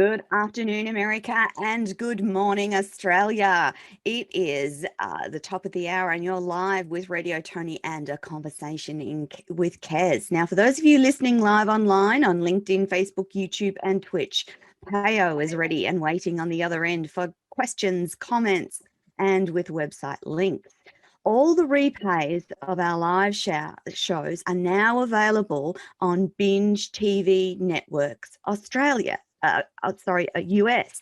Good afternoon, America, and good morning, Australia. It is the top of the hour, and you're live with Radio Toni and a conversation with Kez. Now, for those of you listening live online on LinkedIn, Facebook, YouTube, and Twitch, Payo is ready and waiting on the other end for questions, comments, and with website links. All the replays of our live shows are now available on Binge TV Networks Australia. US.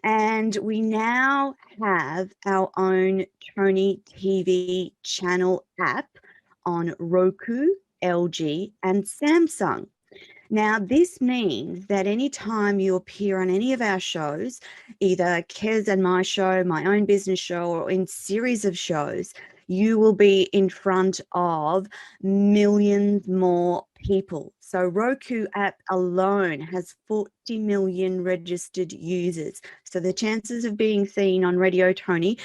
And we now have our own Toni TV channel app on Roku, LG, and Samsung. Now, this means that anytime you appear on any of our shows, either Kez and my show, my own business show, or in series of shows, you will be in front of millions more people. So Roku app alone has 40 million registered users. So the chances of being seen on Radio Toni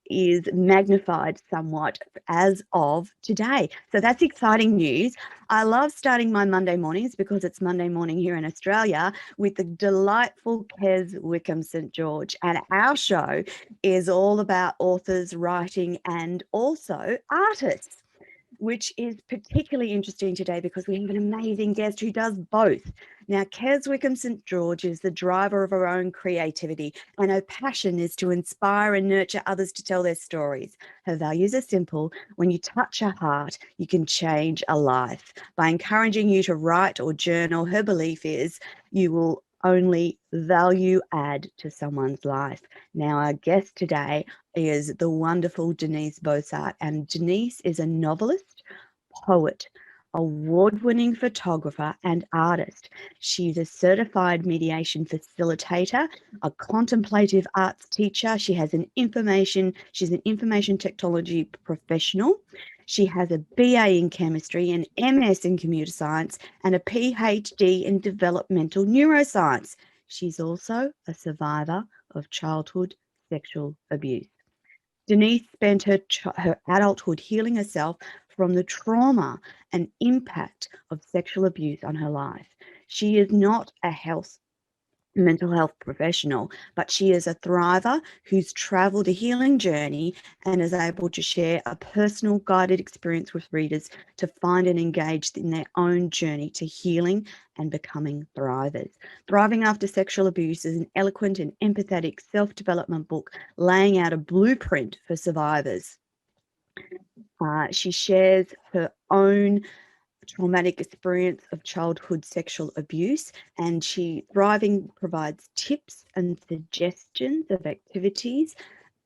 is magnified somewhat as of today. So that's exciting news. I love starting my Monday mornings because it's Monday morning here in Australia with the delightful Kez Wickham St. George. And our show is all about authors, writing, and also artists, which is particularly interesting today because we have an amazing guest who does both. Now, Kez Wickham St. George is the driver of her own creativity, and her passion is to inspire and nurture others to tell their stories. Her values are simple. When you touch a heart, you can change a life. By encouraging you to write or journal, her belief is you will only value add to someone's life. Now, our guest today is the wonderful Denise Bosar, and Denise is a novelist, poet, award-winning photographer, and artist. She's a certified mediation facilitator, a contemplative arts teacher. She's an information technology professional. She has a BA in chemistry, an MS in computer science, and a PhD in developmental neuroscience. She's also a survivor of childhood sexual abuse. Denise spent her adulthood healing herself from the trauma and impact of sexual abuse on her life. She is not a mental health professional, but she is a thriver who's traveled a healing journey and is able to share a personal guided experience with readers to find and engage in their own journey to healing and becoming thrivers. Thriving After Sexual Abuse is an eloquent and empathetic self-development book laying out a blueprint for survivors. She shares her own traumatic experience of childhood sexual abuse, and Thriving provides tips and suggestions of activities,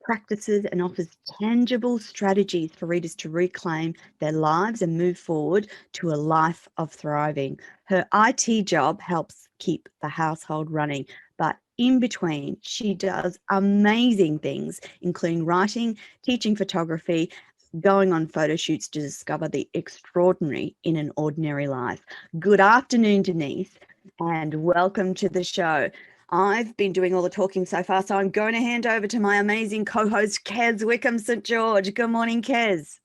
practices, and offers tangible strategies for readers to reclaim their lives and move forward to a life of thriving. Her IT job helps keep the household running, but in between, she does amazing things, including writing, teaching photography, going on photo shoots to discover the extraordinary in an ordinary life. Good afternoon, Denise, and welcome to the show. I've been doing all the talking so far, so I'm going to hand over to my amazing co-host, Kez Wickham St. George. Good morning, Kez.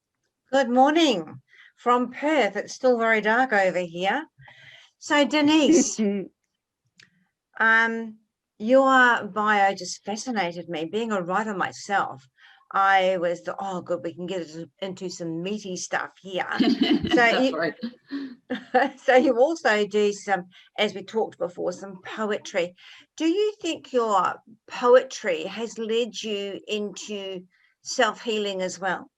Good morning from Perth. It's still very dark over here. So, Denise, your bio just fascinated me. Being a writer myself, I was the, oh, good, we can get into some meaty stuff here. So, so you also do some, as we talked before, some poetry. Do you think your poetry has led you into self-healing as well?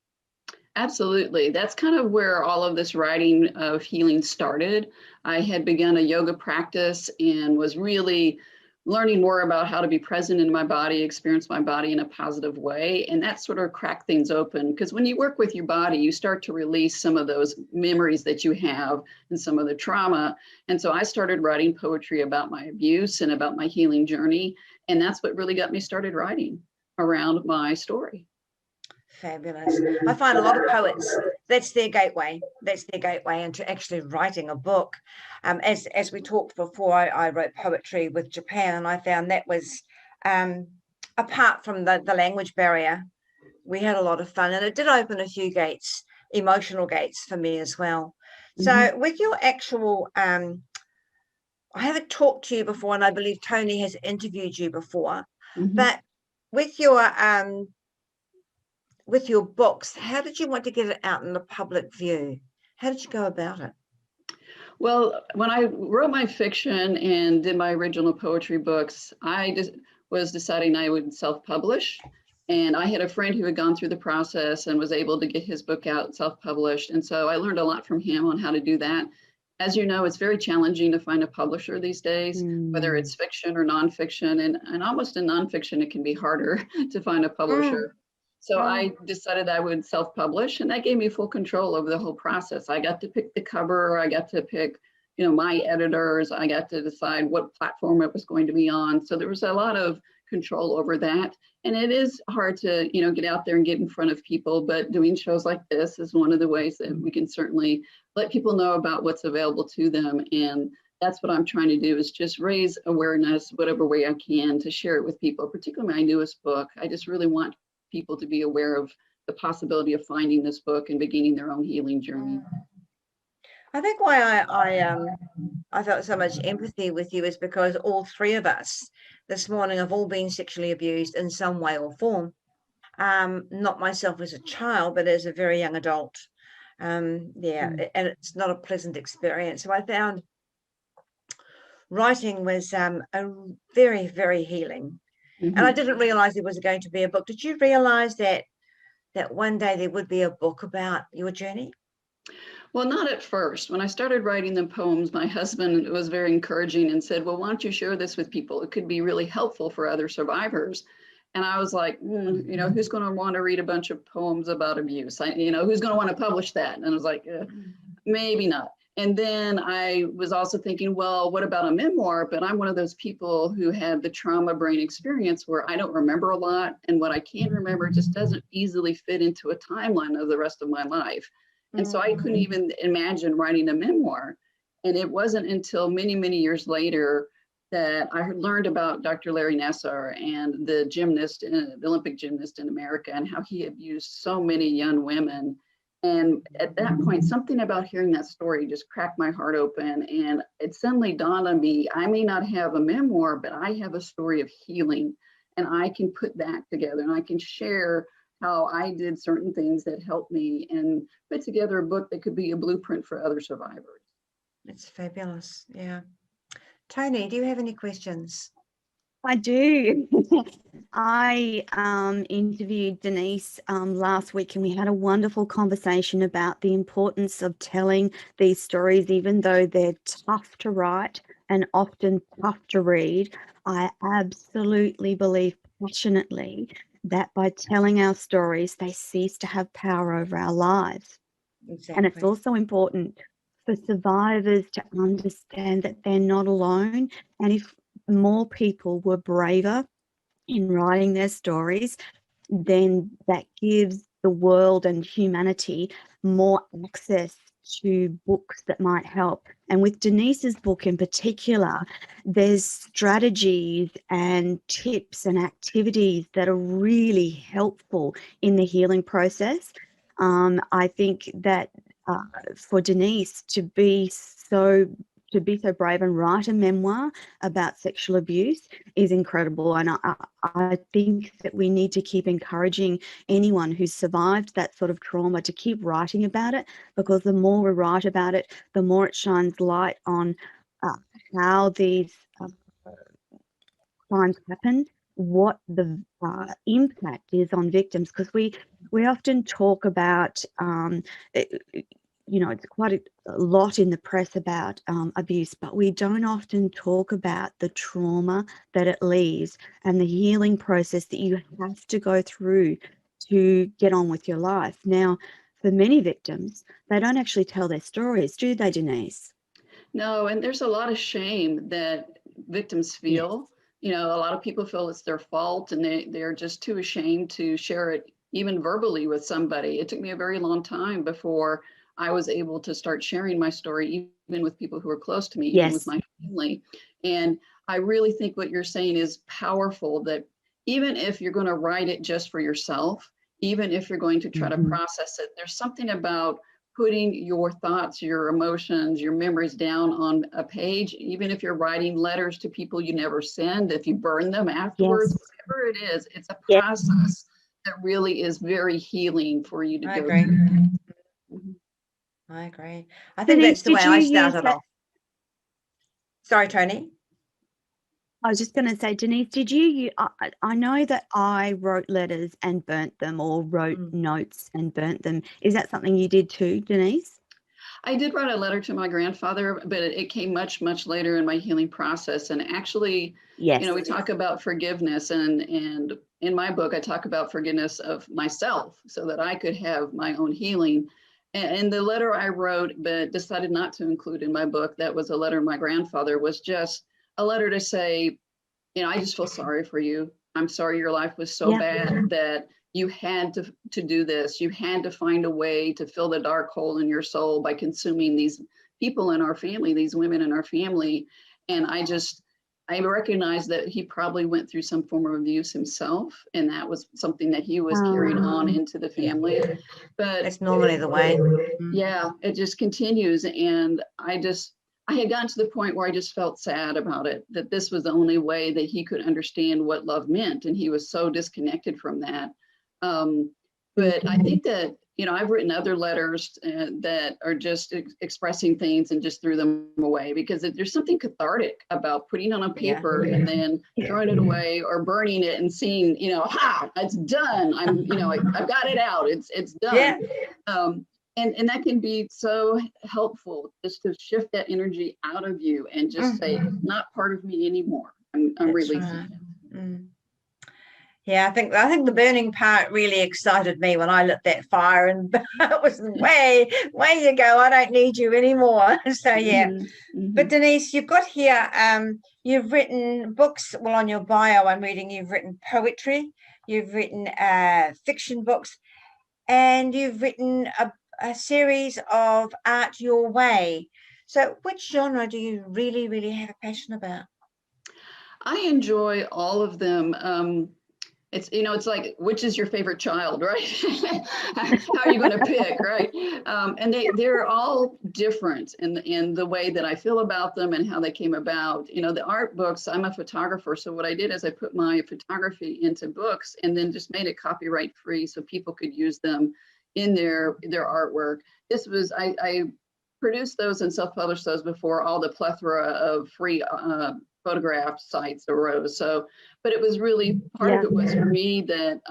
Absolutely. That's kind of where all of this writing of healing started. I had begun a yoga practice and was really learning more about how to be present in my body, experience my body in a positive way. And that sort of cracked things open, because when you work with your body, you start to release some of those memories that you have and some of the trauma. And so I started writing poetry about my abuse and about my healing journey. And that's what really got me started writing around my story. Fabulous. I find a lot of poets, that's their gateway. That's their gateway into actually writing a book. As we talked before, I wrote poetry with Japan, and I found that was, apart from the language barrier, we had a lot of fun, and it did open a few gates, emotional gates for me as well. So with your actual I haven't talked to you before, and I believe Toni has interviewed you before, Mm-hmm. but with your books, how did you want to get it out in the public view? How did you go about it? Well, when I wrote my fiction and did my original poetry books, I just was deciding I would self-publish. And I had a friend who had gone through the process and was able to get his book out self-published. And so I learned a lot from him on how to do that. As you know, it's very challenging to find a publisher these days, whether it's fiction or nonfiction. And almost in nonfiction, it can be harder to find a publisher. So I decided I would self-publish, and that gave me full control over the whole process. I got to pick the cover, I got to pick, my editors, I got to decide what platform it was going to be on. So there was a lot of control over that. And it is hard to, get out there and get in front of people, but doing shows like this is one of the ways that we can certainly let people know about what's available to them. And that's what I'm trying to do, is just raise awareness, whatever way I can, to share it with people, particularly my newest book. I just really want people to be aware of the possibility of finding this book and beginning their own healing journey. I think why I felt so much empathy with you is because all three of us this morning have all been sexually abused in some way or form. Not myself as a child, but as a very young adult. And it's not a pleasant experience. So I found writing was a very, very healing. And I didn't realize there was going to be a book. Did you realize that one day there would be a book about your journey? Well, not at first. When I started writing the poems, my husband was very encouraging and said, well, why don't you share this with people? It could be really helpful for other survivors. And I was like, who's going to want to read a bunch of poems about abuse? Who's going to want to publish that? And I was like, maybe not. And then I was also thinking, well, what about a memoir? But I'm one of those people who had the trauma brain experience where I don't remember a lot. And what I can remember just doesn't easily fit into a timeline of the rest of my life. And so I couldn't even imagine writing a memoir. And it wasn't until many, many years later that I learned about Dr. Larry Nassar and the gymnast, the Olympic gymnast in America, and how he abused so many young women. And at that point, something about hearing that story just cracked my heart open. And it suddenly dawned on me, I may not have a memoir, but I have a story of healing. And I can put that together and I can share how I did certain things that helped me and put together a book that could be a blueprint for other survivors. It's fabulous. Yeah. Toni, do you have any questions? I do. I interviewed Denise last week, and we had a wonderful conversation about the importance of telling these stories, even though they're tough to write and often tough to read. I absolutely believe passionately that by telling our stories, they cease to have power over our lives. Exactly. And it's also important for survivors to understand that they're not alone. And if more people were braver in writing their stories, then that gives the world and humanity more access to books that might help. And with Denise's book in particular, there's strategies and tips and activities that are really helpful in the healing process. I think that for Denise to be so brave and write a memoir about sexual abuse is incredible. And I think that we need to keep encouraging anyone who's survived that sort of trauma to keep writing about it, because the more we write about it, the more it shines light on how these crimes happen, what the impact is on victims, because we often talk about it's quite a lot in the press about abuse, but we don't often talk about the trauma that it leaves and the healing process that you have to go through to get on with your life. Now, for many victims, they don't actually tell their stories, do they, Denise? No, and there's a lot of shame that victims feel. Yes. A lot of people feel it's their fault, and they're just too ashamed to share it even verbally with somebody. It took me a very long time before I was able to start sharing my story, even with people who are close to me, even with my family. And I really think what you're saying is powerful, that even if you're going to write it just for yourself, even if you're going to try to process it, there's something about putting your thoughts, your emotions, your memories down on a page, even if you're writing letters to people you never send, if you burn them afterwards, whatever it is, it's a process that really is very healing for you to go agree. through. I agree. I think Denise, that's the way I started off. Sorry, Toni. I was just going to say, Denise, did you I know that I wrote letters and burnt them, or wrote notes and burnt them. Is that something you did too, Denise? I did write a letter to my grandfather, but it came much, much later in my healing process. And actually, you know, we talk about forgiveness, and in my book, I talk about forgiveness of myself so that I could have my own healing. And the letter I wrote, but decided not to include in my book, that was a letter to my grandfather, was just a letter to say, you know, I just feel sorry for you. I'm sorry your life was so bad that you had to do this. You had to find a way to fill the dark hole in your soul by consuming these people in our family, these women in our family. And I recognize that he probably went through some form of abuse himself, and that was something that he was carrying on into the family. But it's normally the way. Yeah, it just continues. And I had gotten to the point where I just felt sad about it, that this was the only way that he could understand what love meant. And he was so disconnected from that. But I think that, you know, I've written other letters that are just expressing things and just threw them away, because there's something cathartic about putting on a paper and then throwing it away or burning it and seeing, you know, it's done. I've got it out. It's done. And that can be so helpful, just to shift that energy out of you and just say, it's not part of me anymore. I'm releasing it. Yeah, I think the burning part really excited me when I lit that fire, and it was way you go. I don't need you anymore. So But Denise, you've got here, you've written books. Well, on your bio, I'm reading you've written poetry, you've written fiction books, and you've written a series of art your way. So which genre do you really, really have a passion about? I enjoy all of them. It's like, which is your favorite child, right? How are you going to pick, right? And they're all different in the way that I feel about them and how they came about. You know, the art books, I'm a photographer. So what I did is I put my photography into books and then just made it copyright free so people could use them in their artwork. I produced those and self-published those before all the plethora of free photograph sites arose. But it was really, part of it was for me that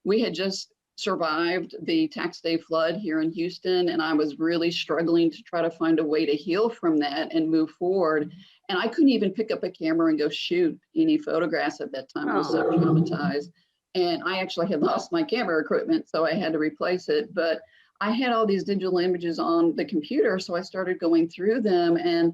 we had just survived the tax day flood here in Houston, and I was really struggling to try to find a way to heal from that and move forward. And I couldn't even pick up a camera and go shoot any photographs at that time. I was so traumatized. And I actually had lost my camera equipment, so I had to replace it. But I had all these digital images on the computer, so I started going through them, and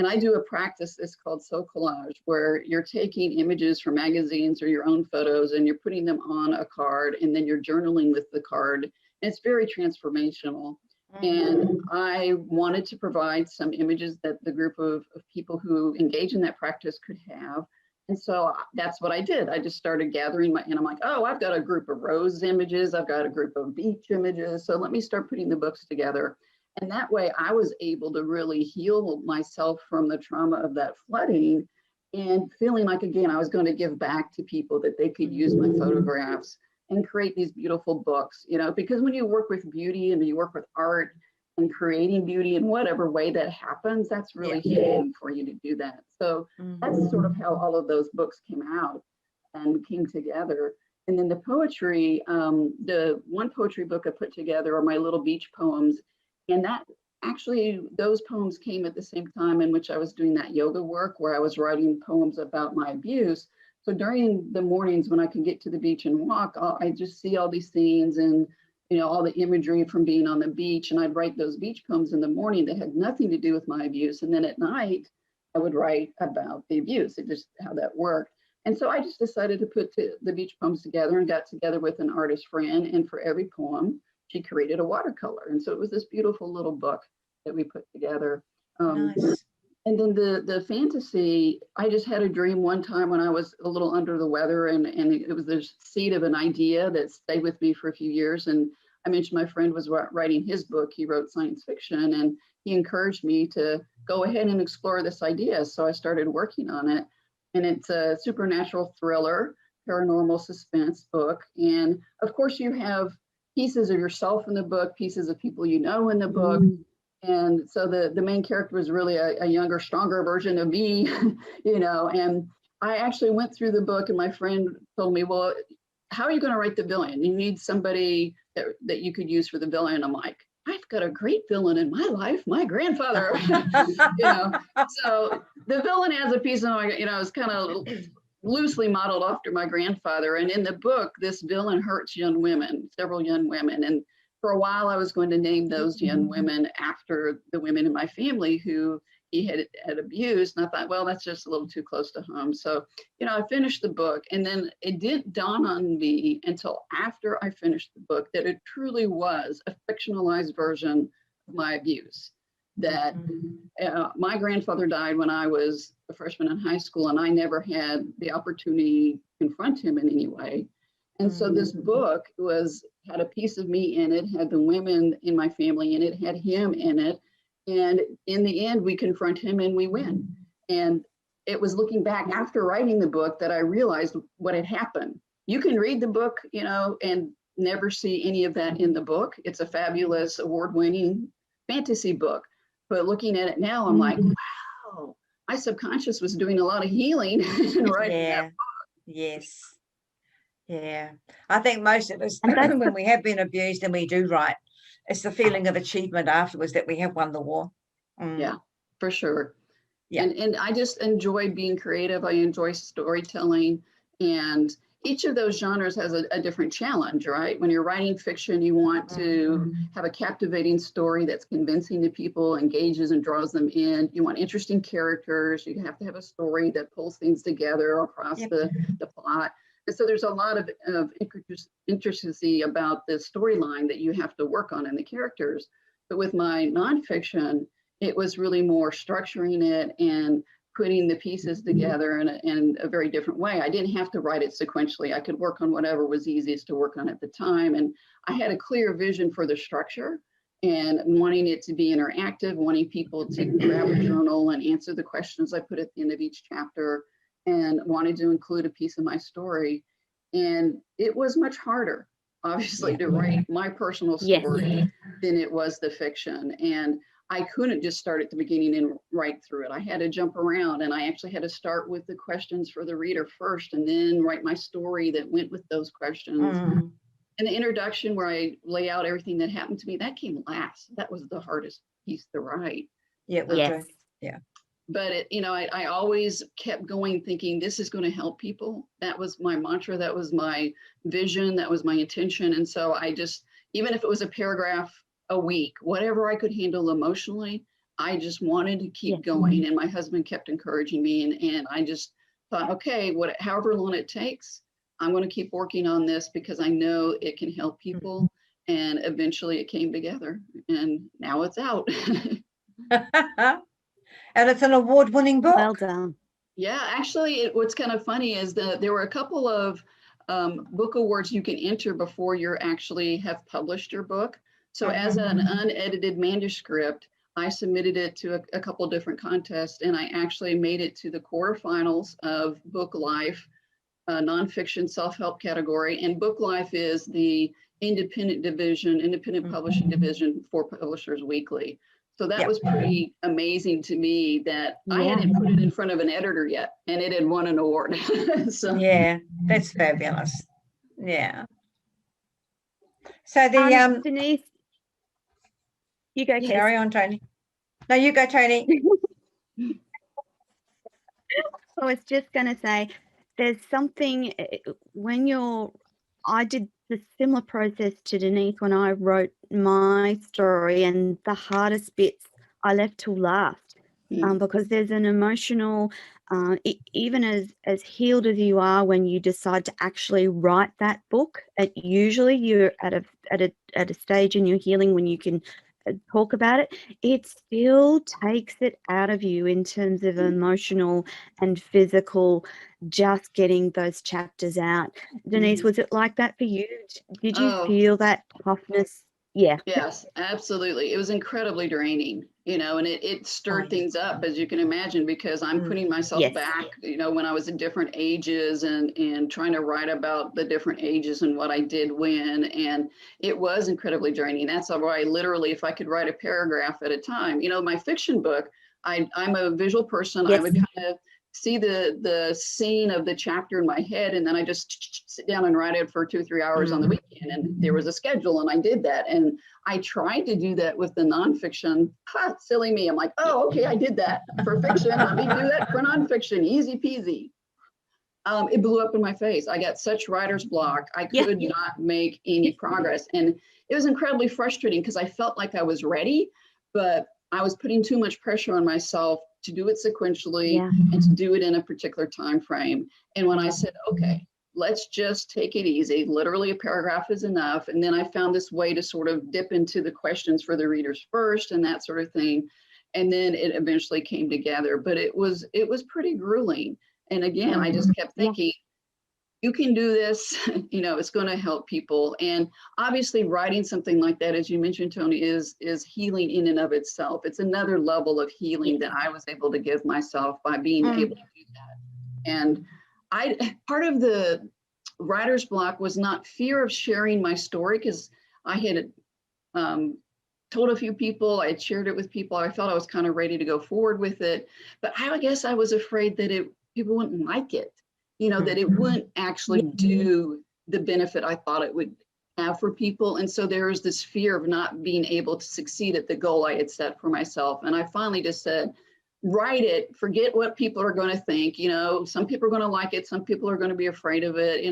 I do a practice that's called soul collage, where you're taking images from magazines or your own photos and you're putting them on a card, and then you're journaling with the card. And it's very transformational. And I wanted to provide some images that the group of people who engage in that practice could have. And so that's what I did. I just started gathering and I'm like, oh, I've got a group of rose images. I've got a group of beach images. So let me start putting the books together. And that way I was able to really heal myself from the trauma of that flooding, and feeling like, again, I was going to give back to people, that they could use my photographs and create these beautiful books, you know, because when you work with beauty and you work with art and creating beauty in whatever way that happens, that's really healing for you to do that. So that's sort of how all of those books came out and came together. And then the poetry, the one poetry book I put together are my little beach poems. And that actually, those poems came at the same time in which I was doing that yoga work, where I was writing poems about my abuse. So during the mornings when I could get to the beach and walk, I just see all these scenes and, you know, all the imagery from being on the beach. And I'd write those beach poems in the morning that had nothing to do with my abuse. And then at night, I would write about the abuse. It just how that worked. And so I just decided to put the beach poems together and got together with an artist friend. And for every poem, she created a watercolor. And so it was this beautiful little book that we put together. Nice. And then the fantasy, I just had a dream one time when I was a little under the weather, and it was the seed of an idea that stayed with me for a few years. And I mentioned my friend was writing his book. He wrote science fiction, and he encouraged me to go ahead and explore this idea. So I started working on it, and it's a supernatural thriller, paranormal suspense book. And of course, you have pieces of yourself in the book, pieces of people you know in the book. And so the main character was really a younger, stronger version of me, you know. And I actually went through the book, and my friend told me, well, how are you going to write the villain? You need somebody that you could use for the villain. And I'm like, I've got a great villain in my life, my grandfather. You know, so the villain has a piece of my, you know, it's kind of loosely modeled after my grandfather. And in the book, this villain hurts young women, several young women. And for a while, I was going to name those young women after the women in my family who he had abused. And I thought, well, that's just a little too close to home. So, you know, I finished the book, and then it didn't dawn on me until after I finished the book that it truly was a fictionalized version of my abuse. That my grandfather died when I was a freshman in high school, and I never had the opportunity to confront him in any way. And so this book had a piece of me in it, had the women in my family in it, had him in it. And in the end, we confront him and we win. And it was looking back after writing the book that I realized what had happened. You can read the book, you know, and never see any of that in the book. It's a fabulous award-winning fantasy book. But looking at it now, I'm like, wow, my subconscious was doing a lot of healing in writing that book. Yes. Yeah. I think most of us, when we have been abused and we do write, it's the feeling of achievement afterwards that we have won the war. Yeah, for sure. Yeah. And I just enjoy being creative. I enjoy storytelling, and each of those genres has a different challenge, right? When you're writing fiction, you want to have a captivating story that's convincing to people, engages and draws them in. You want interesting characters. You have to have a story that pulls things together across the plot. And so there's a lot of intricacy about the storyline that you have to work on in the characters. But with my nonfiction, it was really more structuring it and putting the pieces together in a very different way. I didn't have to write it sequentially. I could work on whatever was easiest to work on at the time. And I had a clear vision for the structure and wanting it to be interactive, wanting people to grab a journal and answer the questions I put at the end of each chapter, and wanted to include a piece of my story. And it was much harder, obviously, to write my personal story than it was the fiction. And I couldn't just start at the beginning and write through it. I had to jump around, and I actually had to start with the questions for the reader first, and then write my story that went with those questions. And the introduction, where I lay out everything that happened to me, that came last. That was the hardest piece to write. Yeah. Yeah. But it, you know, I always kept going, thinking this is going to help people. That was my mantra. That was my vision. That was my intention. And so I just, even if it was a paragraph a week, whatever I could handle emotionally, I just wanted to keep going. And my husband kept encouraging me. And I just thought, okay, however long it takes, I'm going to keep working on this because I know it can help people. And eventually it came together, and now it's out. And it's an award-winning book. Well done. Yeah, actually, what's kind of funny is that there were a couple of book awards you can enter before you actually have published your book. So as an unedited manuscript, I submitted it to a couple different contests, and I actually made it to the quarterfinals of Book Life, nonfiction self-help category. And Book Life is the independent publishing division for Publishers Weekly. So that was pretty amazing to me that I hadn't put it in front of an editor yet, and it had won an award. So yeah, that's fabulous. Yeah. So the Denise, you go. Carry on, Toni. No, you go, Toni. I was just going to say, there's something I did the similar process to Denise when I wrote my story, and the hardest bits I left till last, because there's an emotional, even as healed as you are, when you decide to actually write that book, usually you're at a stage in your healing when you can talk about it, it still takes it out of you in terms of emotional and physical, just getting those chapters out. Denise, was it like that for you? Did you Oh, feel that toughness? Yeah. yes, absolutely. It was incredibly draining, and it stirred things up, as you can imagine, because I'm putting myself Yes. back, when I was in different ages and trying to write about the different ages and what I did when. And it was incredibly draining. That's why literally, if I could write a paragraph at a time, my fiction book, I'm a visual person. Yes. I would kind of see the scene of the chapter in my head, and then I just sit down and write it for 2 or 3 hours on the weekend. And there was a schedule, and I did that. And I tried to do that with the nonfiction. Silly me. I'm like, oh, okay, I did that for fiction. Let me do that for nonfiction. Easy peasy. It blew up in my face. I got such writer's block. I could not make any progress. And it was incredibly frustrating because I felt like I was ready, but I was putting too much pressure on myself to do it sequentially and to do it in a particular time frame. And when I said, okay, let's just take it easy, literally a paragraph is enough. And then I found this way to sort of dip into the questions for the readers first and that sort of thing. And then it eventually came together, but it was pretty grueling. And again, I just kept thinking, you can do this, it's going to help people. And obviously writing something like that, as you mentioned, Toni, is healing in and of itself. It's another level of healing that I was able to give myself by being able to do that. And part of the writer's block was not fear of sharing my story, because I had told a few people, I had shared it with people. I felt I was kind of ready to go forward with it. But I guess I was afraid that people wouldn't like it. That it wouldn't actually do the benefit I thought it would have for people. And so there was this fear of not being able to succeed at the goal I had set for myself. And I finally just said, write it, forget what people are going to think. Some people are going to like it. Some people are going to be afraid of it.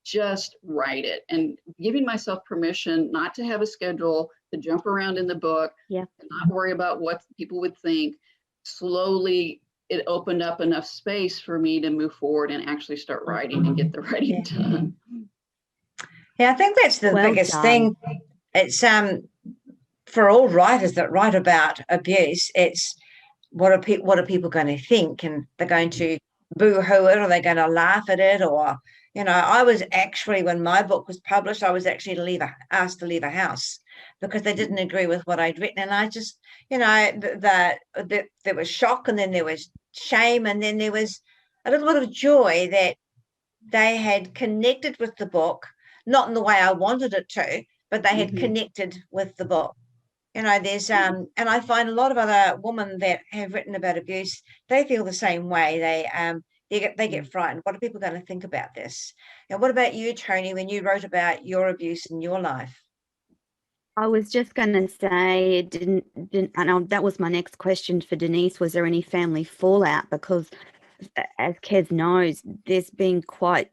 Just write it, and giving myself permission not to have a schedule, to jump around in the book, to not worry about what people would think. Slowly, it opened up enough space for me to move forward and actually start writing and get the writing done. Yeah, I think that's the biggest thing. It's for all writers that write about abuse, it's what are people going to think, and they're going to boo-hoo it, or they're going to laugh at it, or I was actually, when my book was published, I was actually asked to leave a house because they didn't agree with what I'd written. And I just, there was shock, and then there was shame, and then there was a little bit of joy that they had connected with the book, not in the way I wanted it to, but they had connected with the book. There's and I find a lot of other women that have written about abuse, they feel the same way. They get frightened. What are people going to think about this? And what about you, Toni, when you wrote about your abuse in your life? I was just going to say, that was my next question for Denise. Was there any family fallout? Because as Kez knows, there's been quite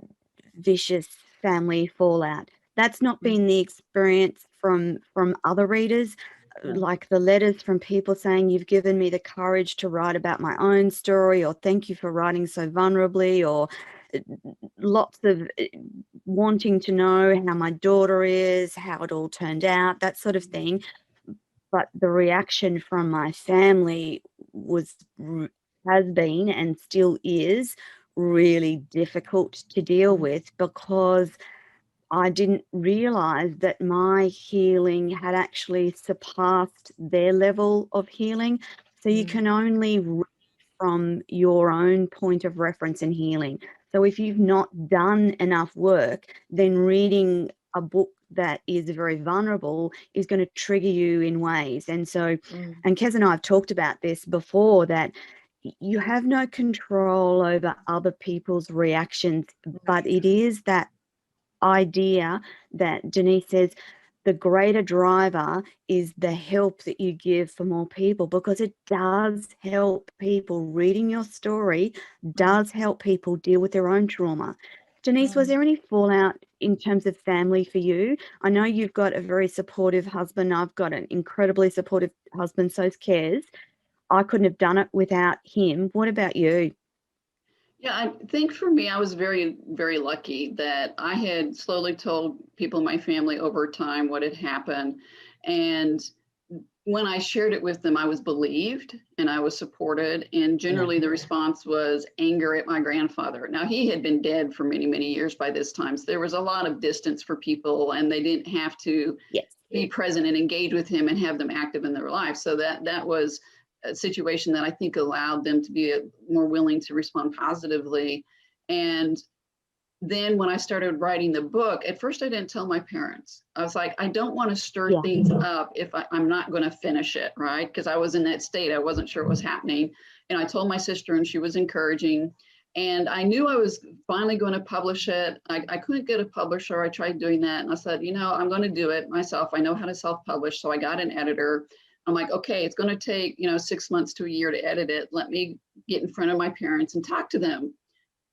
vicious family fallout. That's not been the experience from other readers, like the letters from people saying, you've given me the courage to write about my own story, or thank you for writing so vulnerably, or lots of wanting to know how my daughter is, how it all turned out, that sort of thing. But the reaction from my family has been and still is really difficult to deal with, because I didn't realize that my healing had actually surpassed their level of healing. So you can only read from your own point of reference in healing. So if you've not done enough work, then reading a book that is very vulnerable is going to trigger you in ways. And so, and Kez and I have talked about this before, that you have no control over other people's reactions, but it is that idea that Denise says, the greater driver is the help that you give for more people, because it does help people. Reading your story does help people deal with their own trauma. Denise, was there any fallout in terms of family for you? I know you've got a very supportive husband. I've got an incredibly supportive husband, so's Kez. I couldn't have done it without him. What about you? Yeah, I think for me, I was very, very lucky that I had slowly told people in my family over time what had happened. And when I shared it with them, I was believed and I was supported. And generally the response was anger at my grandfather. Now, he had been dead for many, many years by this time. So there was a lot of distance for people, and they didn't have to be present and engage with him and have them active in their life. So that was a situation that I think allowed them to be more willing to respond positively. And then when I started writing the book, at first I didn't tell my parents. I was like, I don't want to stir things up if I'm not going to finish it, right? Because I was in that state. I wasn't sure what was happening. And I told my sister, and she was encouraging. And I knew I was finally going to publish it. I couldn't get a publisher. I tried doing that. And I said, I'm going to do it myself. I know how to self-publish. So I got an editor. I'm like, okay, it's going to take, 6 months to a year to edit it. Let me get in front of my parents and talk to them.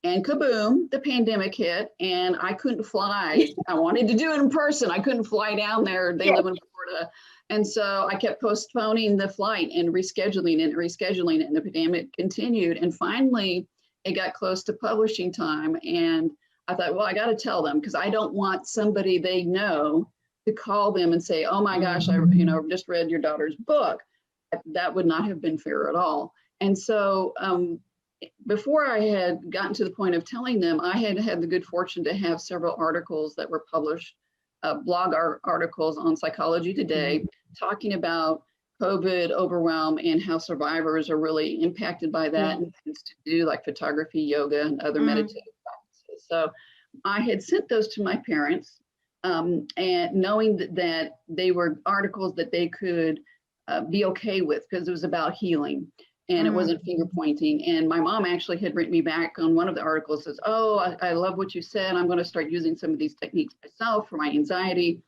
And kaboom, the pandemic hit, and I couldn't fly. I wanted to do it in person. I couldn't fly down there. They live in Florida. And so I kept postponing the flight and rescheduling it, and the pandemic continued. And finally, it got close to publishing time. And I thought, well, I got to tell them, because I don't want somebody they know to call them and say, oh my gosh, I just read your daughter's book. That would not have been fair at all. And so before I had gotten to the point of telling them, I had had the good fortune to have several articles that were published, blog articles on Psychology Today, talking about COVID overwhelm and how survivors are really impacted by that, and things to do like photography, yoga, and other meditative practices. So I had sent those to my parents, and knowing that they were articles that they could be okay with, because it was about healing. And it wasn't finger pointing. And my mom actually had written me back on one of the articles, says, oh, I love what you said. I'm going to start using some of these techniques myself for my anxiety.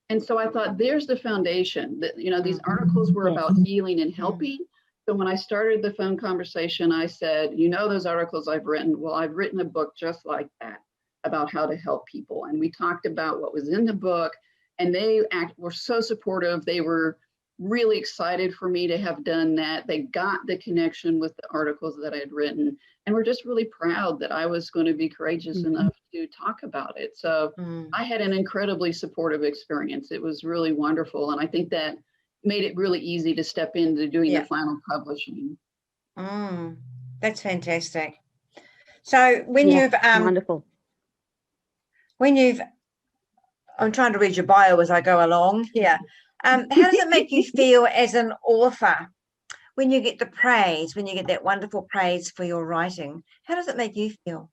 And so I thought, there's the foundation that, these articles were about healing and helping. So when I started the phone conversation, I said, those articles I've written, well, I've written a book just like that about how to help people. And we talked about what was in the book, and they were so supportive. They were really excited for me to have done that. They got the connection with the articles that I had written, and were just really proud that I was going to be courageous enough to talk about it. So I had an incredibly supportive experience. It was really wonderful. And I think that made it really easy to step into doing the final publishing. That's fantastic. So when you've wonderful. I'm trying to read your bio as I go along here. How does it make you feel as an author when you get the praise, when you get that wonderful praise for your writing? How does it make you feel?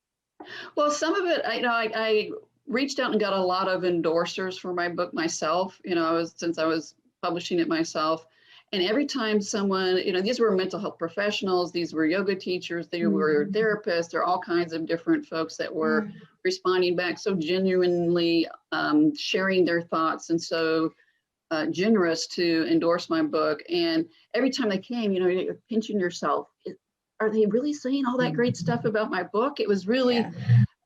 Well, some of it, I reached out and got a lot of endorsers for my book myself. Since I was publishing it myself, and every time someone, these were mental health professionals, these were yoga teachers, they were therapists, there are all kinds of different folks that were responding back so genuinely, sharing their thoughts, and so generous to endorse my book. And every time they came, you're pinching yourself. Are they really saying all that great stuff about my book? It was really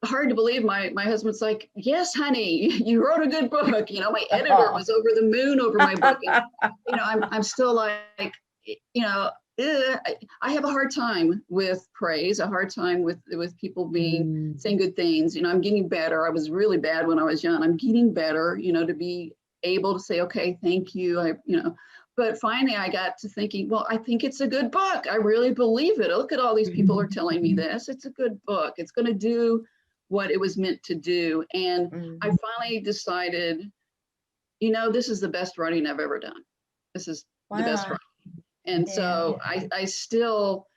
hard to believe. My husband's like, yes, honey, you wrote a good book. My editor was over the moon over my book. And, I'm still like, I have a hard time with praise, a hard time with people saying good things. I'm getting better. I was really bad when I was young. I'm getting better, to be able to say, okay, thank you. But finally I got to thinking, well, I think it's a good book. I really believe it. Look at all these people are telling me this. It's a good book. It's going to do what it was meant to do. And I finally decided, this is the best writing I've ever done. This is the best writing. And so I still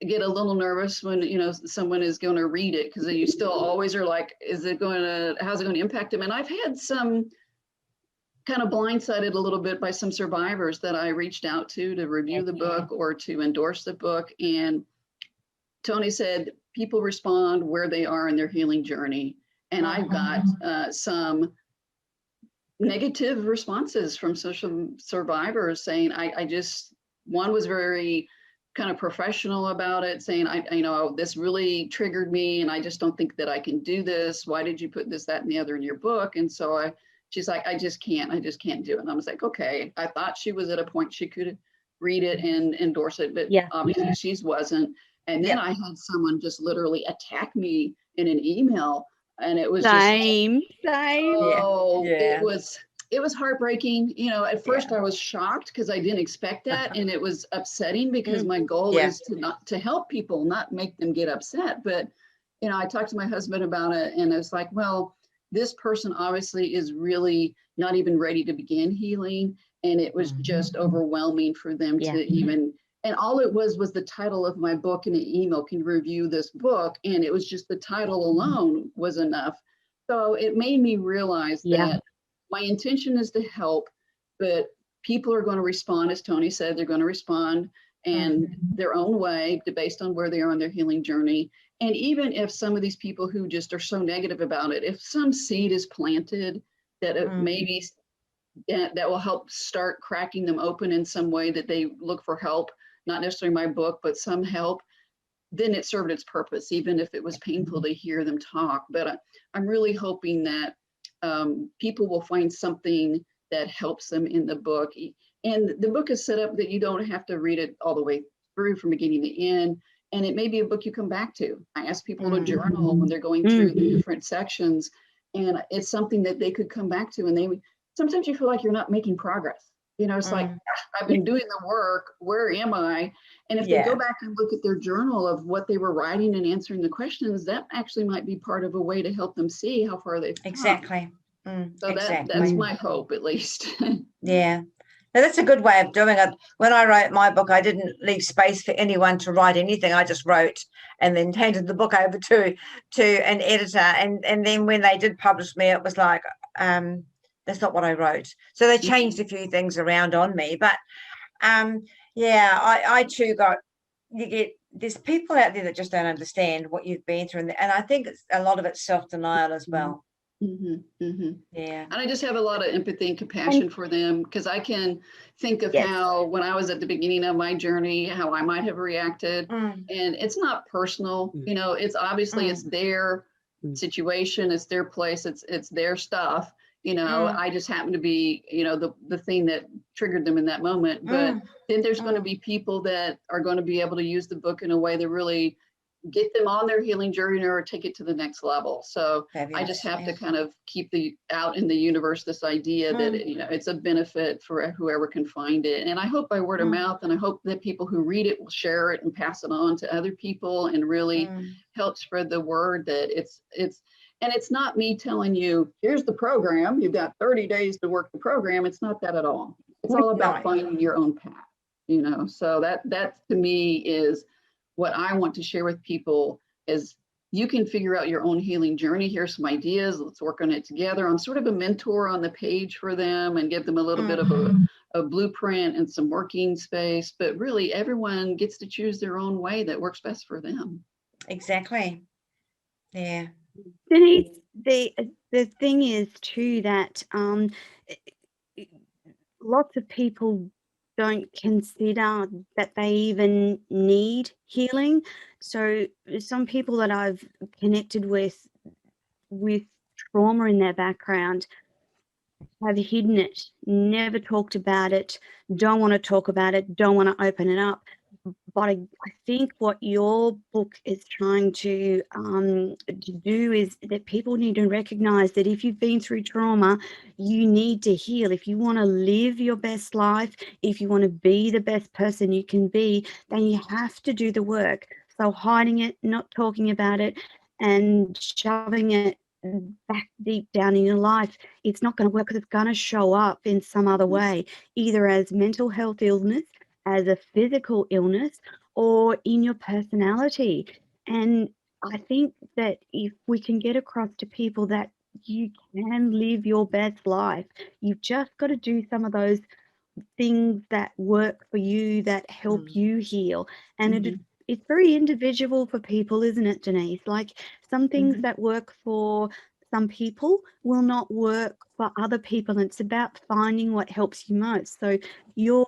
get a little nervous when, someone is going to read it, because you still always are like, how's it going to impact them? And I've had some kind of blindsided a little bit by some survivors that I reached out to review the book or to endorse the book. And Toni said, people respond where they are in their healing journey. And I've got some negative responses from social survivors saying, one was very kind of professional about it, saying, this really triggered me, and I just don't think that I can do this. Why did you put this, that, and the other in your book? And so she's like, I just can't do it. And I was like, okay. I thought she was at a point she could read it and endorse it, but obviously she wasn't. And then I had someone just literally attack me in an email, and it was same. it was, It was heartbreaking. You know, at first I was shocked because I didn't expect that. And it was upsetting because my goal is to help people, not make them get upset. But, you know, I talked to my husband about it and I was like, well, this person obviously is really not even ready to begin healing. And it was just overwhelming for them to even, and all it was the title of my book in an email, can you review this book? And it was just the title alone was enough. So it made me realize that my intention is to help, but people are going to respond, as Toni said, they're going to respond in their own way based on where they are on their healing journey. And even if some of these people who just are so negative about it, if some seed is planted that it maybe that will help start cracking them open in some way that they look for help, not necessarily my book, but some help, then it served its purpose, even if it was painful to hear them talk. But I'm really hoping that people will find something that helps them in the book. And the book is set up that you don't have to read it all the way through from beginning to end. And it may be a book you come back to. I ask people to journal when they're going through the different sections. And it's something that they could come back to. And sometimes you feel like you're not making progress. You know, it's like, I've been doing the work. Where am I? And if they go back and look at their journal of what they were writing and answering the questions, that actually might be part of a way to help them see how far they've come. Exactly. So that's my hope, at least. Yeah. Now, that's a good way of doing it. When I wrote my book, I didn't leave space for anyone to write anything. I just wrote and then handed the book over to an editor. And then when they did publish me, it was like, that's not what I wrote. So they changed a few things around on me. But I too there's people out there that just don't understand what you've been through. And I think a lot of it's self-denial as well. Yeah. And I just have a lot of empathy and compassion for them, because I can think of how, when I was at the beginning of my journey, how I might have reacted. And it's not personal, you know, it's obviously it's their situation, it's their place, it's their stuff, you know. I just happen to be, you know, the thing that triggered them in that moment. But then there's going to be people that are going to be able to use the book in a way that really get them on their healing journey or take it to the next level. So I just have to kind of keep out in the universe this idea that, you know, it's a benefit for whoever can find it. And I hope by word of mouth, and I hope that people who read it will share it and pass it on to other people and really help spread the word that it's not me telling you, here's the program, you've got 30 days to work the program. It's not that at all. It's all about finding your own path, you know. So that to me is what I want to share with people, is you can figure out your own healing journey. Here's some ideas. Let's work on it together. I'm sort of a mentor on the page for them and give them a little bit of a blueprint and some working space. But really, everyone gets to choose their own way that works best for them. Exactly. Yeah. Denise, the thing is too that lots of people don't consider that they even need healing. So some people that I've connected with trauma in their background have hidden it, never talked about it, don't want to talk about it, don't want to open it up. But I think what your book is trying to do is that people need to recognize that if you've been through trauma, you need to heal. If you want to live your best life, if you want to be the best person you can be, then you have to do the work. So hiding it, not talking about it, and shoving it back deep down in your life, it's not going to work, because it's going to show up in some other way, either as mental health illness, as a physical illness, or in your personality. And I think that if we can get across to people that you can live your best life, you've just got to do some of those things that work for you, that help you heal. And it's very individual for people, isn't it, Denise? Like some things that work for some people will not work for other people. And it's about finding what helps you most. So your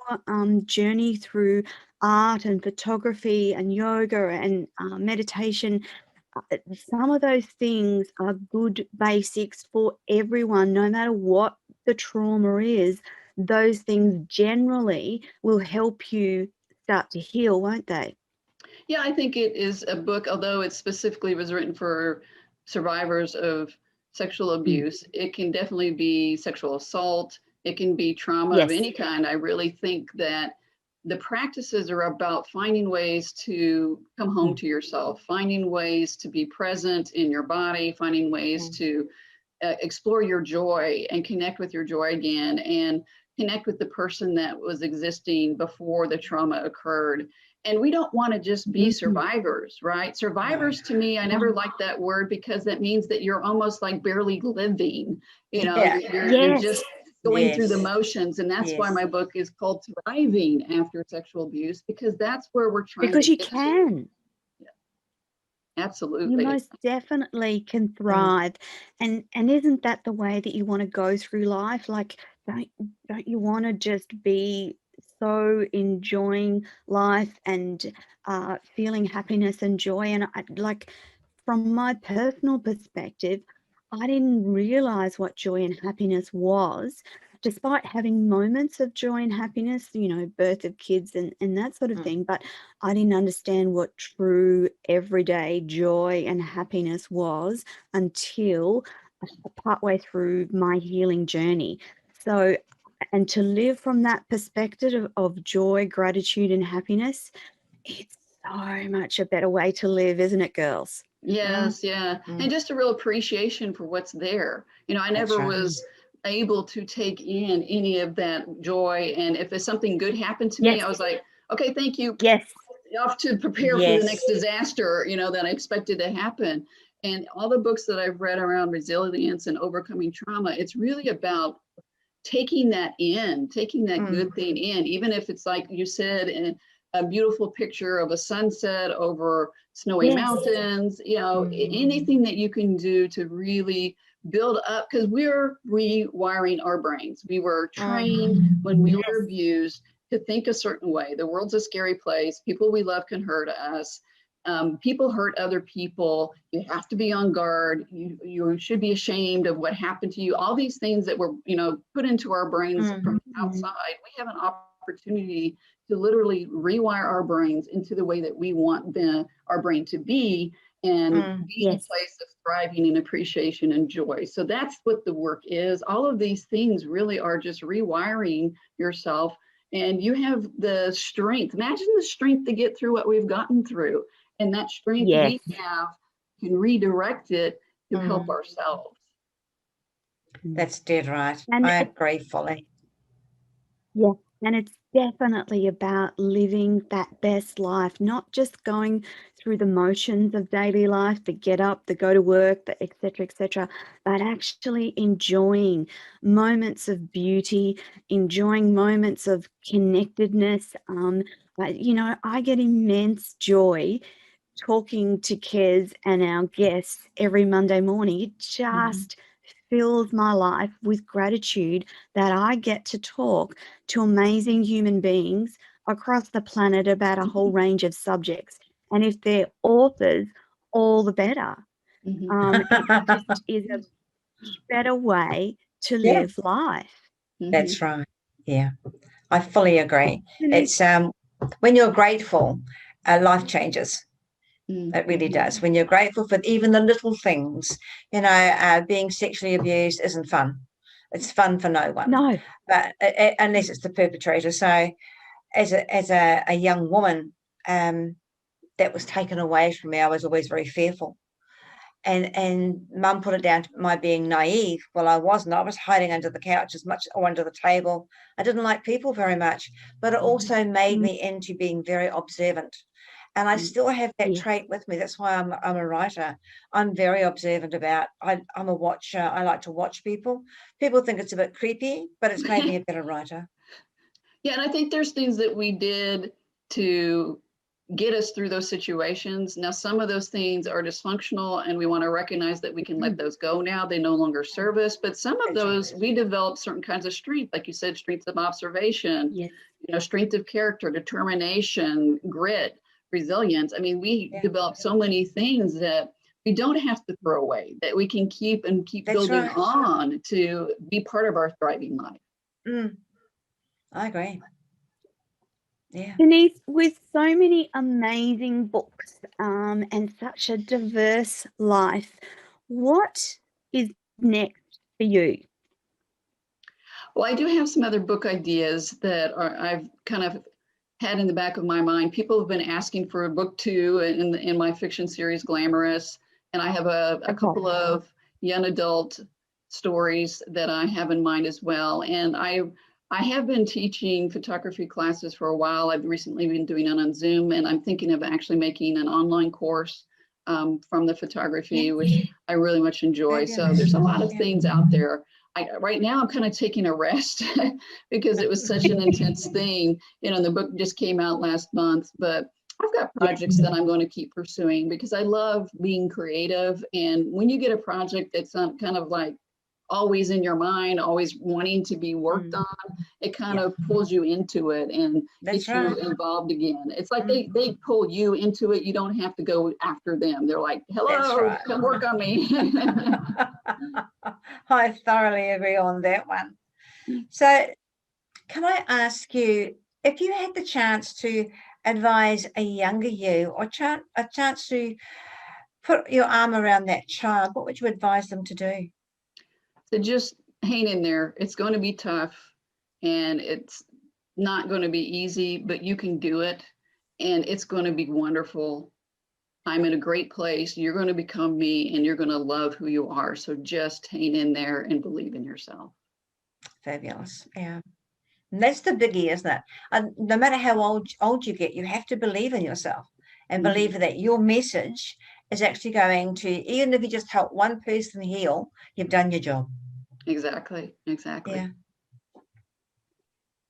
journey through art and photography and yoga and meditation, some of those things are good basics for everyone, no matter what the trauma is. Those things generally will help you start to heal, won't they? Yeah, I think it is a book, although it specifically was written for survivors of sexual abuse. It can definitely be sexual assault. It can be trauma of Yes. any kind. I really think that the practices are about finding ways to come home to yourself, finding ways to be present in your body, finding ways to explore your joy and connect with your joy again, and connect with the person that was existing before the trauma occurred. And we don't want to just be survivors, right? Survivors, to me, I never liked that word, because that means that you're almost like barely living, you know, you're just going through the motions. And that's why my book is called Thriving After Sexual Abuse, because that's where we're trying Because to you get can. to. Absolutely. You most definitely can thrive. And isn't that the way that you want to go through life? Like, don't you want to just be so enjoying life and feeling happiness and joy? And like, from my personal perspective, I didn't realize what joy and happiness was, despite having moments of joy and happiness, you know, birth of kids and that sort of thing. But I didn't understand what true everyday joy and happiness was until partway through my healing journey. So, and to live from that perspective of joy, gratitude, and happiness, it's so much a better way to live, isn't it, girls? Yes, yeah. And just a real appreciation for what's there. You know, I never was able to take in any of that joy. And if there's something good happened to me, I was like, okay, thank you. Yes. Off to prepare for the next disaster, you know, that I expected to happen. And all the books that I've read around resilience and overcoming trauma, it's really about taking that in, taking that good thing in, even if it's like you said, in a beautiful picture of a sunset over snowy mountains, you know, anything that you can do to really build up, because we're rewiring our brains. We were trained when we were abused to think a certain way. The world's a scary place. People we love can hurt us. People hurt other people. You have to be on guard. You should be ashamed of what happened to you. All these things that were, you know, put into our brains from outside. We have an opportunity to literally rewire our brains into the way that we want our brain to be, and be in a place of thriving and appreciation and joy. So that's what the work is. All of these things really are just rewiring yourself. And you have the strength. Imagine the strength to get through what we've gotten through. And that strength we have can redirect it to help ourselves. That's dead right. And I agree fully. Yeah, and it's definitely about living that best life, not just going through the motions of daily life, the get up, the go to work, the et cetera, but actually enjoying moments of beauty, enjoying moments of connectedness. You know, I get immense joy talking to Kez and our guests every Monday morning. It just fills my life with gratitude that I get to talk to amazing human beings across the planet about a whole range of subjects. And if they're authors, all the better. It just is a better way to live life. That's right. Yeah, I fully agree. It's when you're grateful, life changes. It really does. When you're grateful for even the little things, you know, being sexually abused isn't fun. It's fun for no one. No. But unless it's the perpetrator. So as a young woman that was taken away from me, I was always very fearful. And mum put it down to my being naive. Well, I wasn't. I was hiding under the couch as much, or under the table. I didn't like people very much, but it also made me into being very observant. And I still have that trait with me. That's why I'm a writer. I'm very observant about. I'm a watcher. I like to watch people. People think it's a bit creepy, but it's made me a better writer. Yeah, and I think there's things that we did to get us through those situations. Now, some of those things are dysfunctional, and we want to recognize that we can let those go now. They no longer serve us. But some of those, we developed certain kinds of strength, like you said, strengths of observation, you know, strength of character, determination, grit, resilience. I mean, we developed so many things that we don't have to throw away, that we can keep building on to be part of our thriving life. I agree. Yeah. Denise, with so many amazing books and such a diverse life, what is next for you? Well, I do have some other book ideas that I've kind of had in the back of my mind. People have been asking for a book 2 in my fiction series, Glamorous. And I have a couple of young adult stories that I have in mind as well. And I have been teaching photography classes for a while. I've recently been doing it on Zoom, and I'm thinking of actually making an online course from the photography, which I really much enjoy. So there's a lot of things out there. Right now I'm kind of taking a rest because it was such an intense thing. You know, the book just came out last month, but I've got projects that I'm going to keep pursuing because I love being creative. And when you get a project that's kind of like always in your mind, always wanting to be worked on, it kind of pulls you into it and gets you involved again. It's like they pull you into it. You don't have to go after them. They're like, hello, come work on me. I thoroughly agree on that one. So can I ask you, if you had the chance to advise a younger you or a chance to put your arm around that child, what would you advise them to do? So just hang in there. It's going to be tough and it's not going to be easy, but you can do it and it's going to be wonderful. I'm in a great place. You're going to become me and you're going to love who you are. So just hang in there and believe in yourself. Fabulous. Yeah. And that's the biggie, isn't it? And no matter how old you get, you have to believe in yourself and believe that your message is actually going to, even if you just help one person heal, you've done your job. Exactly. Yeah.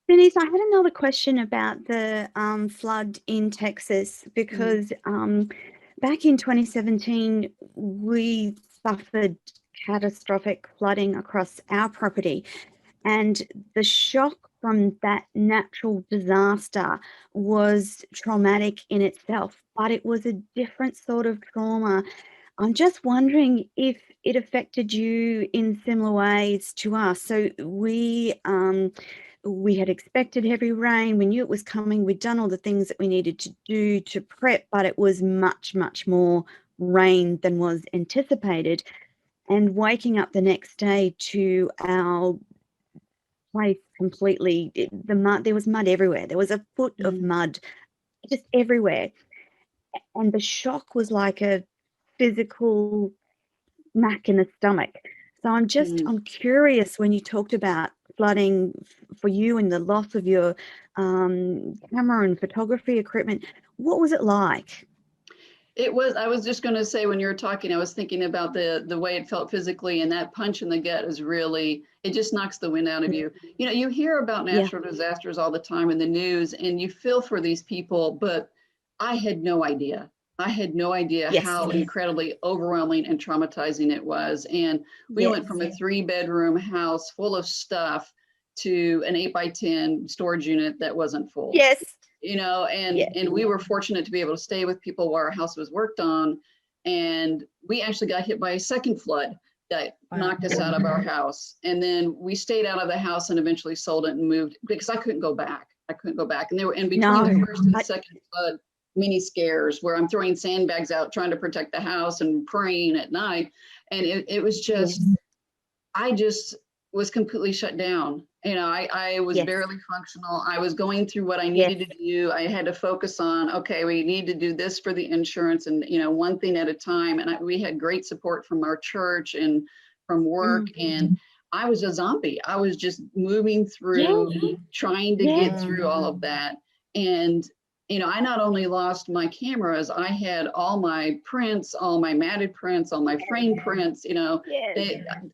Denise, I had another question about the flood in Texas because back in 2017, we suffered catastrophic flooding across our property. And the shock from that natural disaster was traumatic in itself, but it was a different sort of trauma. I'm just wondering if it affected you in similar ways to us. So we had expected heavy rain. We knew it was coming. We'd done all the things that we needed to do to prep, but it was much, much more rain than was anticipated. And waking up the next day to our place completely, the mud, there was mud everywhere. There was a foot of mud just everywhere. And the shock was like a physical smack in the stomach. So I'm curious, when you talked about flooding for you and the loss of your camera and photography equipment, what was it like? It was, I was just going to say, when you were talking, I was thinking about the way it felt physically, and that punch in the gut is really, it just knocks the wind out of you. You know, you hear about natural disasters all the time in the news and you feel for these people, but I had no idea. I had no idea how incredibly overwhelming and traumatizing it was. And we went from a 3-bedroom house full of stuff to an 8x10 storage unit that wasn't full. You know, and we were fortunate to be able to stay with people while our house was worked on. And we actually got hit by a second flood that knocked us out of our house. And then we stayed out of the house and eventually sold it and moved because I couldn't go back. And they were in between the first and second flood mini scares where I'm throwing sandbags out, trying to protect the house and praying at night. And it was just, I just was completely shut down. You know, I was barely functional. I was going through what I needed to do. I had to focus on, okay, we need to do this for the insurance and, you know, one thing at a time. And we had great support from our church and from work. And I was a zombie. I was just moving through, trying to get through all of that. And, you know, I not only lost my cameras, I had all my prints, all my matted prints, all my frame prints, you know,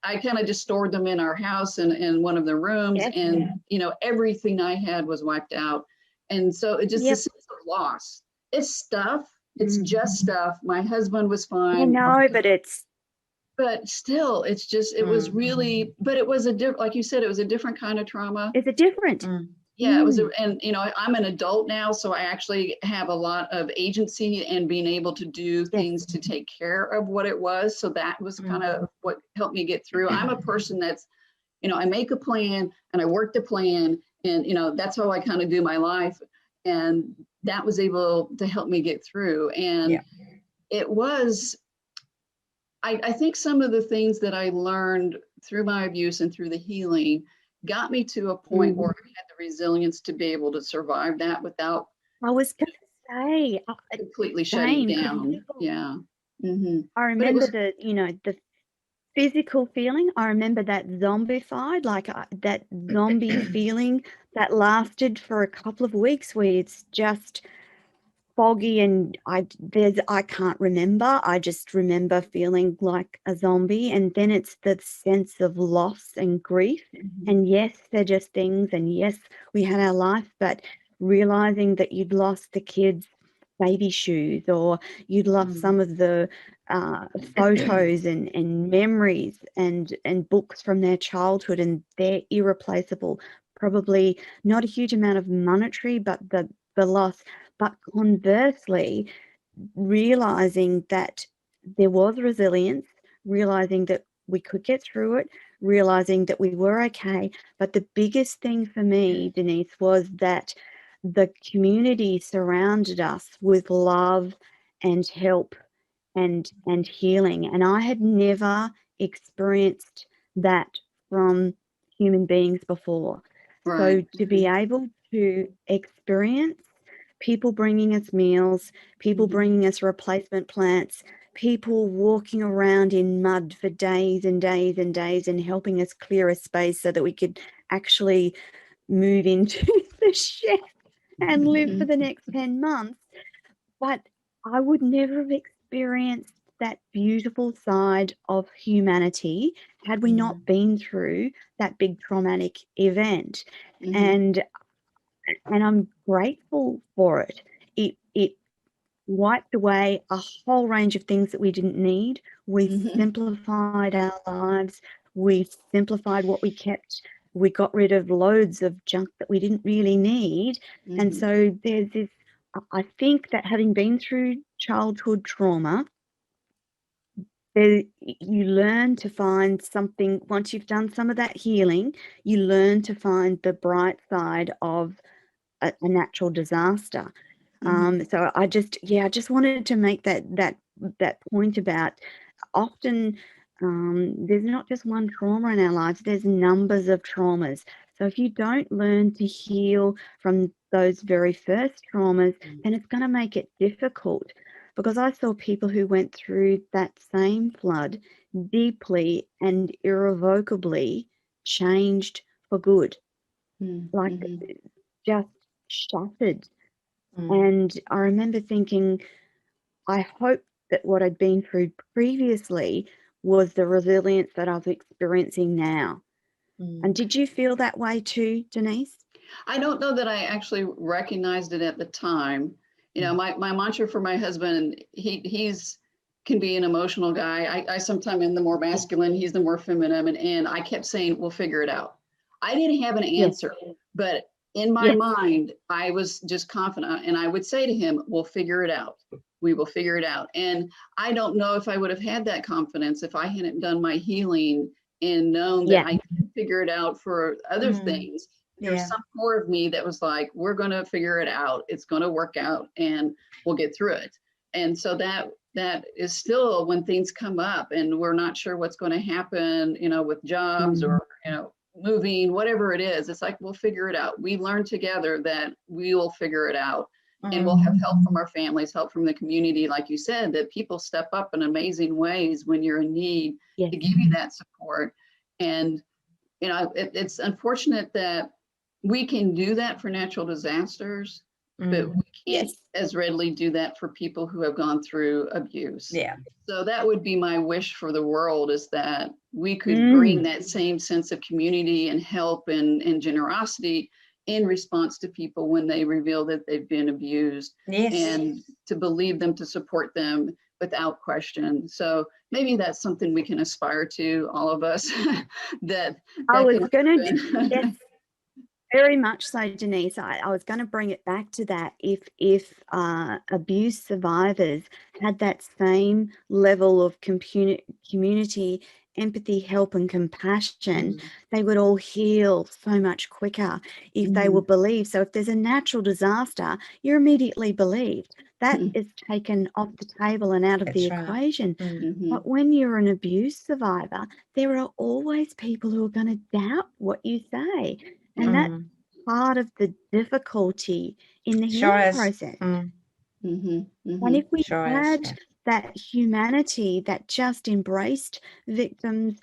I kind of just stored them in our house in one of the rooms and, you know, everything I had was wiped out. And so it just, the sense of loss, it's stuff, it's just stuff. My husband was fine. I know, but still, it's just, it was really, but it was like you said, it was a different kind of trauma. It's a different. Yeah, it was, and you know, I'm an adult now, so I actually have a lot of agency and being able to do things to take care of what it was. So that was kind of what helped me get through. I'm a person that's, you know, I make a plan and I work the plan, and you know, that's how I kind of do my life, and that was able to help me get through. And it was, I think some of the things that I learned through my abuse and through the healing got me to a point where I had the resilience to be able to survive that without I was going to say, completely shutting same, 'cause down. Yeah. Mm-hmm. I But it remember was, the physical feeling. I remember that zombified, like that zombie feeling that lasted for a couple of weeks where it's just foggy and I can't remember. I just remember feeling like a zombie. And then it's the sense of loss and grief. And yes, they're just things. And yes, we had our life, but realizing that you'd lost the kids' baby shoes, or you'd lost some of the photos and memories and books from their childhood, and they're irreplaceable. Probably not a huge amount of monetary, but the loss. But conversely, realizing that there was resilience, realizing that we could get through it, realizing that we were okay. But the biggest thing for me, Denise, was that the community surrounded us with love and help and healing. And I had never experienced that from human beings before. So right. to be able to experience people bringing us meals, people bringing us replacement plants, people walking around in mud for days and days and days and helping us clear a space so that we could actually move into the shed and live for the next 10 months. But I would never have experienced that beautiful side of humanity had we not been through that big traumatic event. And I'm grateful for it. It wiped away a whole range of things that we didn't need. We simplified our lives. We simplified what we kept. We got rid of loads of junk that we didn't really need. And so there's this, I think that having been through childhood trauma, you learn to find something. Once you've done some of that healing, you learn to find the bright side of a natural disaster. So I just wanted to make that point about often there's not just one trauma in our lives, there's numbers of traumas. So if you don't learn to heal from those very first traumas, then it's going to make it difficult. Because I saw people who went through that same flood deeply and irrevocably changed for good, like just shattered. And I remember thinking, I hope that what I'd been through previously was the resilience that I was experiencing now. And did you feel that way too, Denise? I don't know that I actually recognized it at the time. You know, my mantra for my husband, he's can be an emotional guy. I sometimes am the more masculine, he's the more feminine, and I kept saying, we'll figure it out. I didn't have an answer, but in my mind, I was just confident, and I would say to him, we'll figure it out. We will figure it out. And I don't know if I would have had that confidence if I hadn't done my healing and known that I could figure it out for other things. There's some part of me that was like, we're going to figure it out. It's going to work out and we'll get through it. And so that is still when things come up and we're not sure what's going to happen, you know, with jobs or, you know, moving, whatever it is, it's like, we'll figure it out. We learn together that we will figure it out. And we'll have help from our families, help from the community, like you said, that people step up in amazing ways when you're in need to give you that support. And, you know, it's unfortunate that we can do that for natural disasters, but we can't as readily do that for people who have gone through abuse. So that would be my wish for the world, is that we could bring that same sense of community and help and generosity in response to people when they reveal that they've been abused, and to believe them, to support them without question. So maybe that's something we can aspire to, all of us. that I was going to, yes, very much so, Denise. I was going to bring it back to that. If abuse survivors had that same level of community empathy, help, and compassion, they would all heal so much quicker if they were believed. So if there's a natural disaster, you're immediately believed. That is taken off the table and out of the equation. But when you're an abuse survivor, there are always people who are going to doubt what you say. And that's part of the difficulty in the healing process. And if we had that humanity that just embraced victims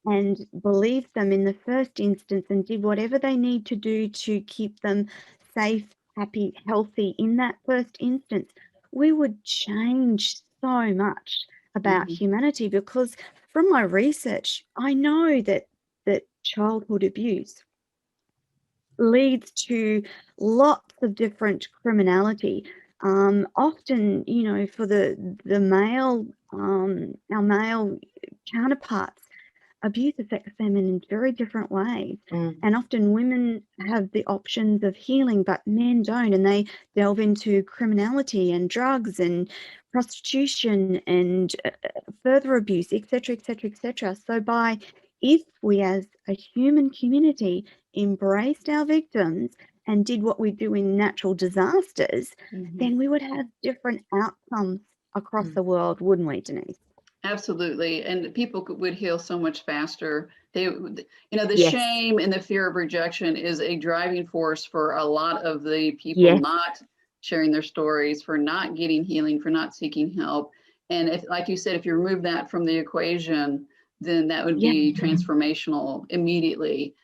and believed them in the first instance and did whatever they need to do to keep them safe, happy, healthy in that first instance, we would change so much about humanity. Because from my research, I know that childhood abuse leads to lots of different criminality. Often, you know, for the male, our male counterparts, abuse affects them in very different ways. And often women have the options of healing, but men don't, and they delve into criminality and drugs and prostitution and further abuse, etc., etc., etc. So if we as a human community embraced our victims and did what we do in natural disasters, then we would have different outcomes across the world, wouldn't we, Denise? Absolutely. And people would heal so much faster. The shame and the fear of rejection is a driving force for a lot of the people not sharing their stories, for not getting healing, for not seeking help. And if, like you said, if you remove that from the equation, then that would be transformational immediately.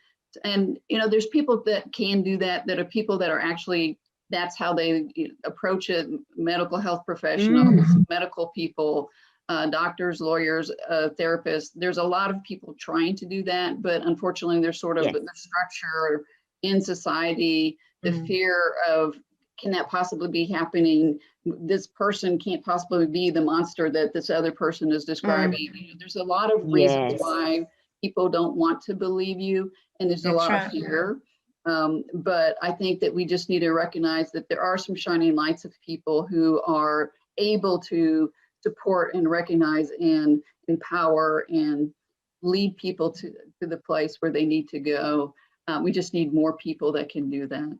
And, there's people that can do that, that are people that are actually, that's how they approach it. Medical health professionals, medical people, doctors, lawyers, therapists. There's a lot of people trying to do that, but unfortunately there's sort of the structure in society, the fear of, can that possibly be happening? This person can't possibly be the monster that this other person is describing. There's a lot of reasons why people don't want to believe you, and there's a lot of fear. But I think that we just need to recognize that there are some shining lights of people who are able to support and recognize and empower and lead people to the place where they need to go. We just need more people that can do that.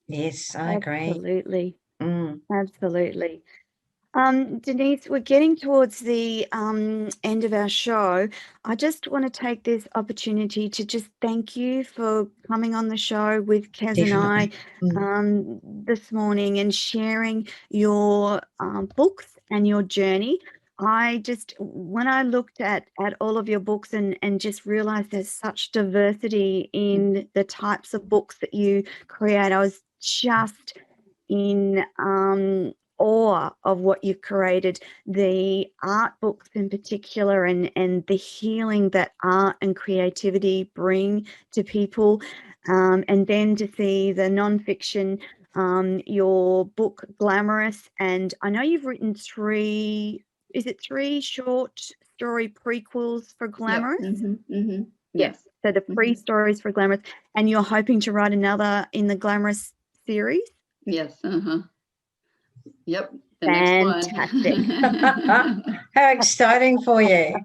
Yes, I agree. Absolutely. Absolutely. Denise, we're getting towards the end of our show. I just want to take this opportunity to just thank you for coming on the show with Kez and I this morning and sharing your books and your journey. When I looked at all of your books and just realized there's such diversity in the types of books that you create, I was just in awe of what you've created, the art books in particular, and the healing that art and creativity bring to people, and then to see the nonfiction, your book Glamorous, and I know you've written three short story prequels for Glamorous? Yes. So the pre-stories for Glamorous, and you're hoping to write another in the Glamorous series? Yes. Yep. The Fantastic. Next one. How exciting for you.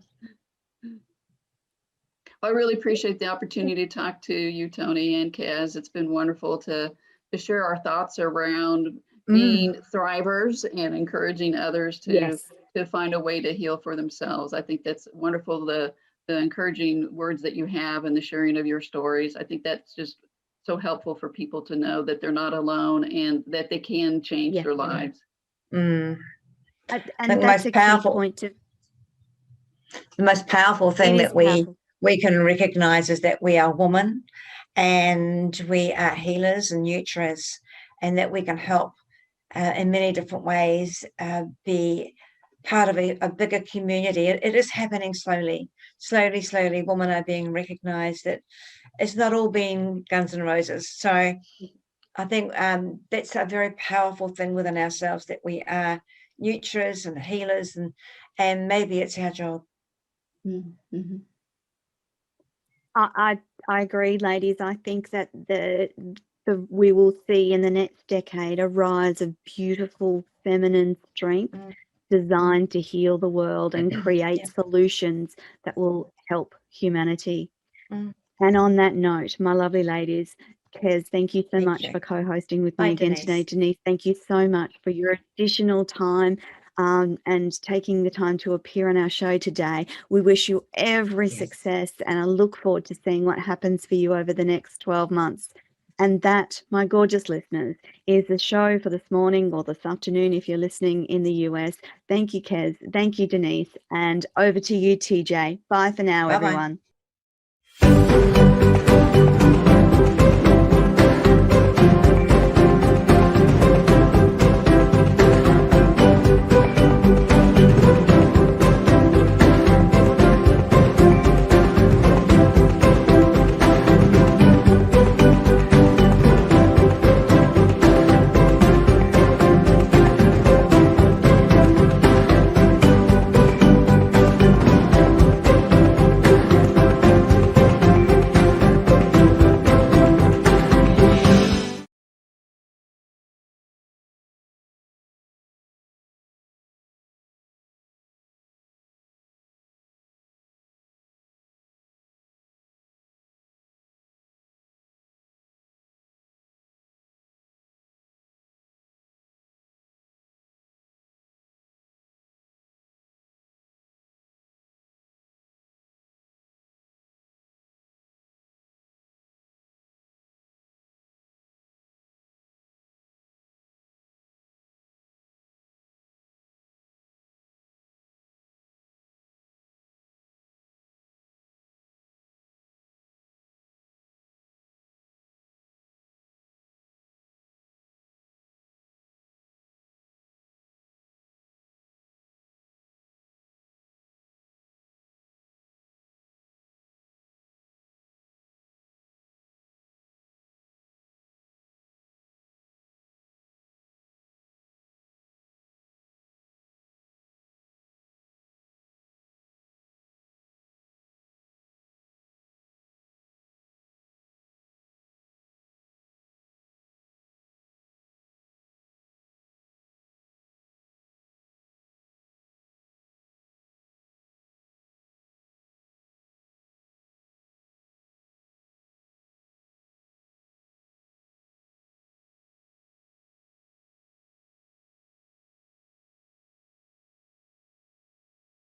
I really appreciate the opportunity to talk to you, Toni and Kez. It's been wonderful to share our thoughts around being thrivers and encouraging others to find a way to heal for themselves. I think that's wonderful, the encouraging words that you have and the sharing of your stories. I think that's just so helpful for people to know that they're not alone and that they can change their lives. And that's a key point. The most powerful thing that we can recognize is that we are women and we are healers and nurturers, and that we can help in many different ways, be part of a bigger community. It is happening slowly. Women are being recognized, that it's not all been guns and roses. So I think that's a very powerful thing within ourselves, that we are nurturers and healers, and maybe it's our job. I agree, ladies. I think that we will see in the next decade a rise of beautiful feminine strength designed to heal the world and create solutions that will help humanity. Mm. And on that note, my lovely ladies, Kez, thank you so much for co-hosting with me again today. Denise, thank you so much for your additional time and taking the time to appear on our show today. We wish you every success, and I look forward to seeing what happens for you over the next 12 months. And that, my gorgeous listeners, is the show for this morning or this afternoon if you're listening in the US. Thank you, Kez. Thank you, Denise. And over to you, TJ. Bye for now, everyone.